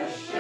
Yes,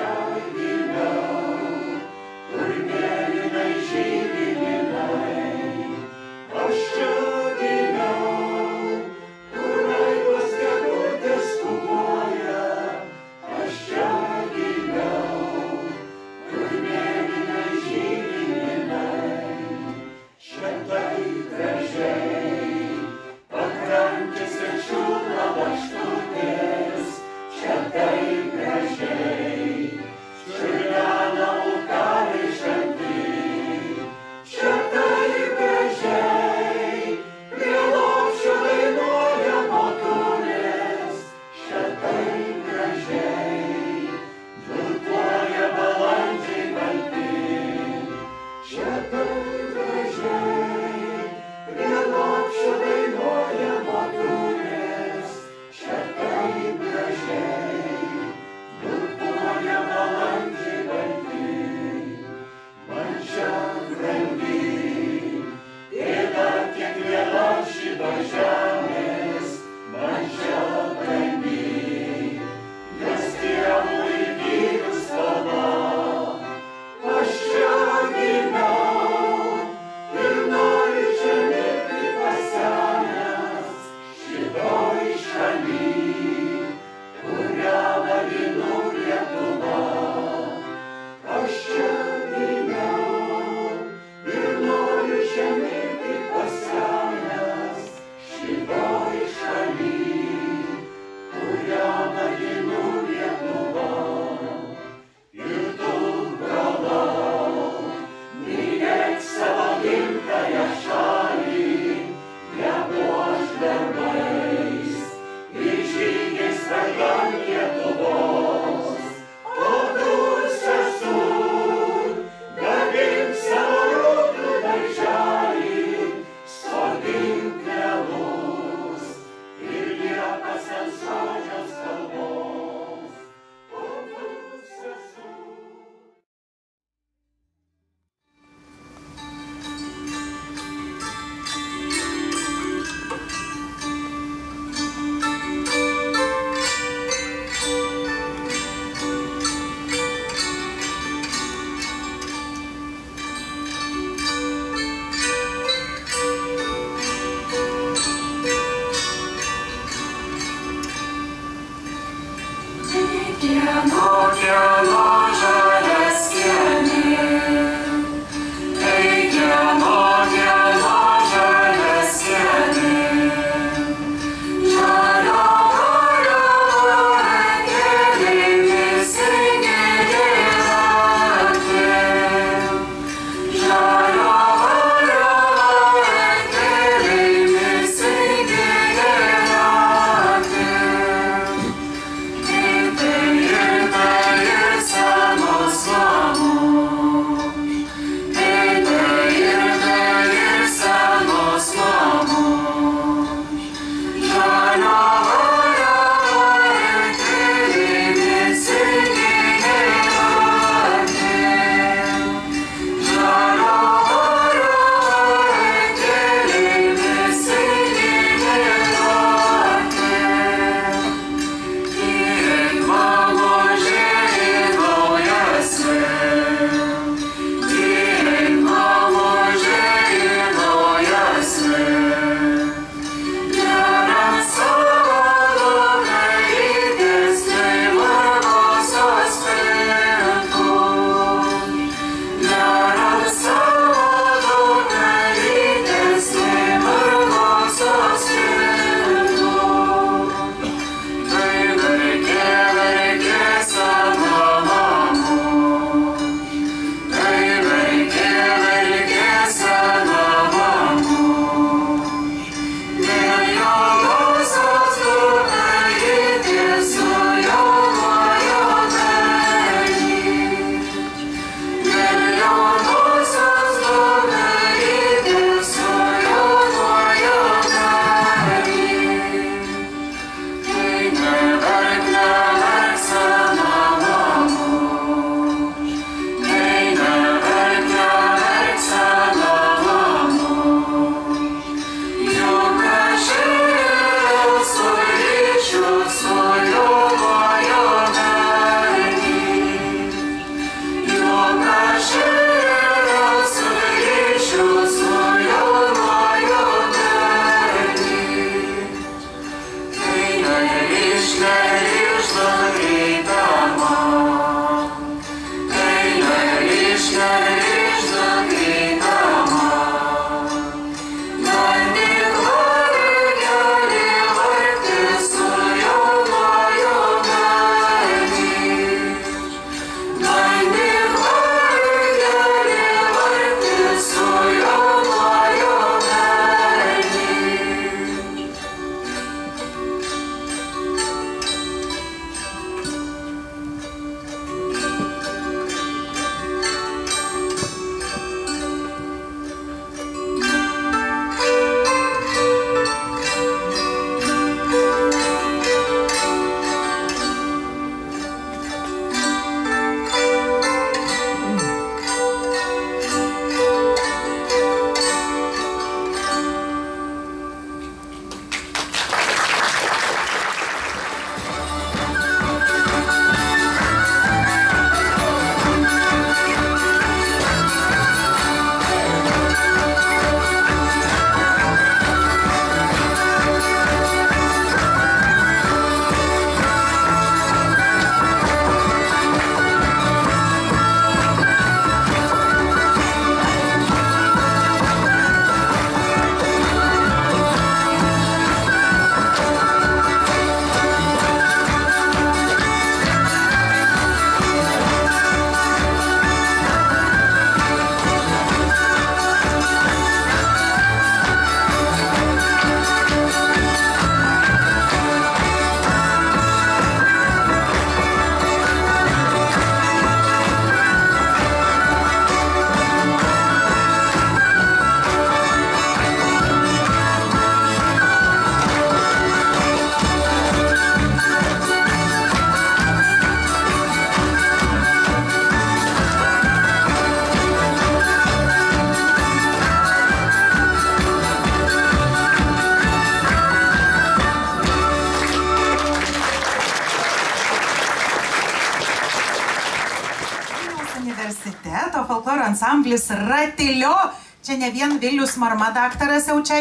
universiteto folkloro ansamblis Ratilio. Čia ne vien Vilius Marma daktaras jau čia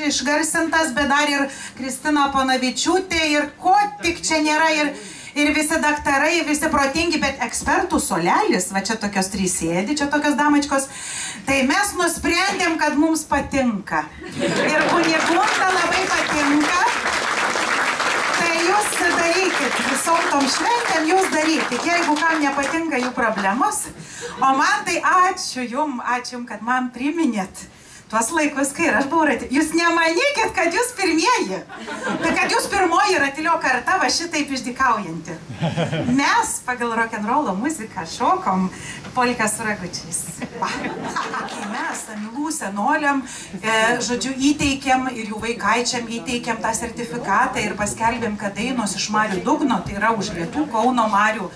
išgarsintas, bet dar ir Kristina Panavičiūtė ir ko tik čia nėra, ir visi daktarai, visi protingi, bet ekspertų solelis, va čia tokios trys sėdi, čia tokios damačkos, tai mes nusprendėm, kad mums patinka. Ir Kunigunda labai patinka. Tai jūs darykit, visom tom šventėm jūs darykit, jeigu kam nepatinka jų problemos. O man tai ačiū jum, kad man priminėt tuos laikus, kai aš buvau Ratilio. Jūs nemanykit, kad jūs pirmieji, bet kad jūs pirmoji Ratilio karta va šitaip išdykaujanti. Mes pagal rock'n'rollo muziką šokom polką su ragučiais. Kai mes Amilų senoliam, žodžiu, įteikėm ir jų vaikaičiam įteikėm tą sertifikatą ir paskelbėm, kad dainos iš Marių dugno, tai yra užlietų Kauno Marių,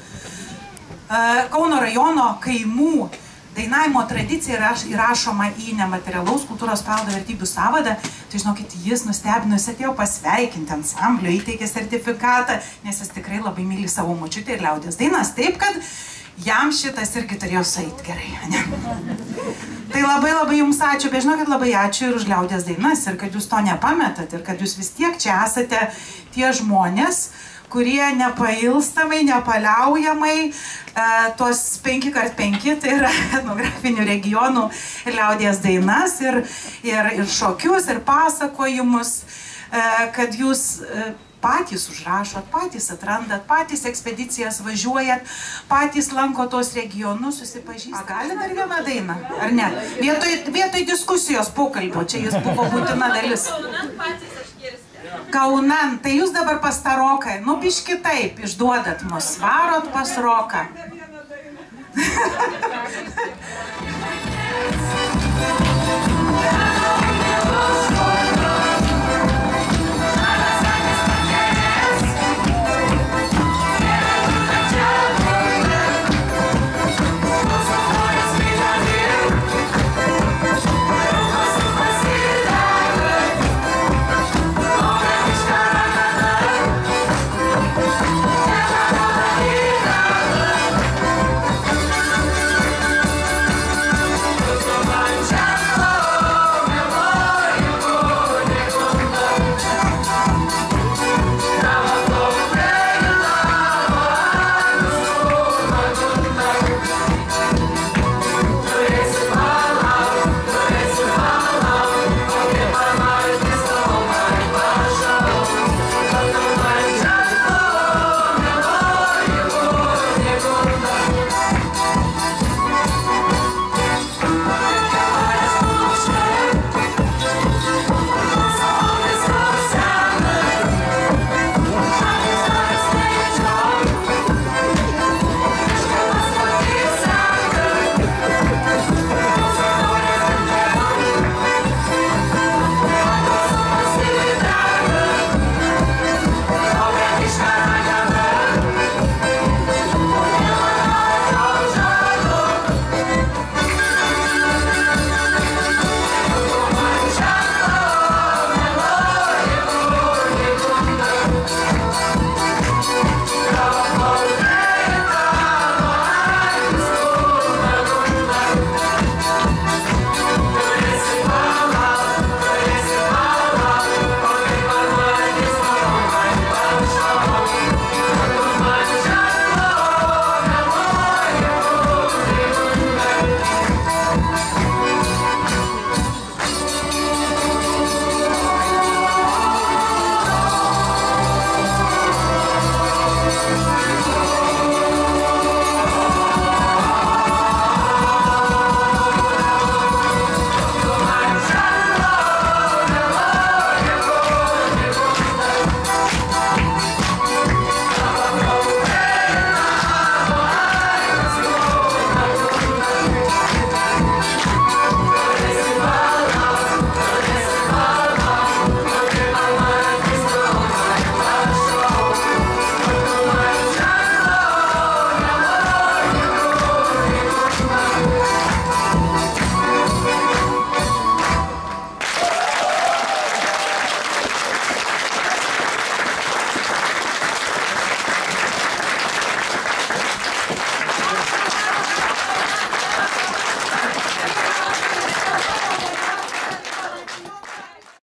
Kauno rajono kaimų dainavimo tradicija įrašoma į nematerialaus kultūros paveldo vertybių sąvadą. Tai žinokit, jis nustebino, jis atėjo pasveikinti ansamblio, įteikė sertifikatą, nes jis tikrai labai myli savo močiutę ir liaudies dainas, taip kad jam šitas irgi turėjo sueit gerai, ne? Tai labai jums ačiū, bet žinokit, labai ačiū ir už liaudies dainas, ir kad jūs to nepametat, ir kad jūs vis tiek čia esate tie žmonės, kurie nepailstamai, nepaliaujamai tuos 5x5, tai yra etnografinių regionų ir liaudies dainas, ir šokius, ir pasakojimus, kad jūs patys užrašot, patys atrandat, patys ekspedicijas važiuojat, patys lanko tos regionus, susipažįstat. Gali dar vieną dainą, ar ne? Vietoj diskusijos pokalbio, čia jis buvo būtina dalis. Kaunan, tai jūs dabar pas tą roką, nu biški taip, išduodat mus, varot pas roką.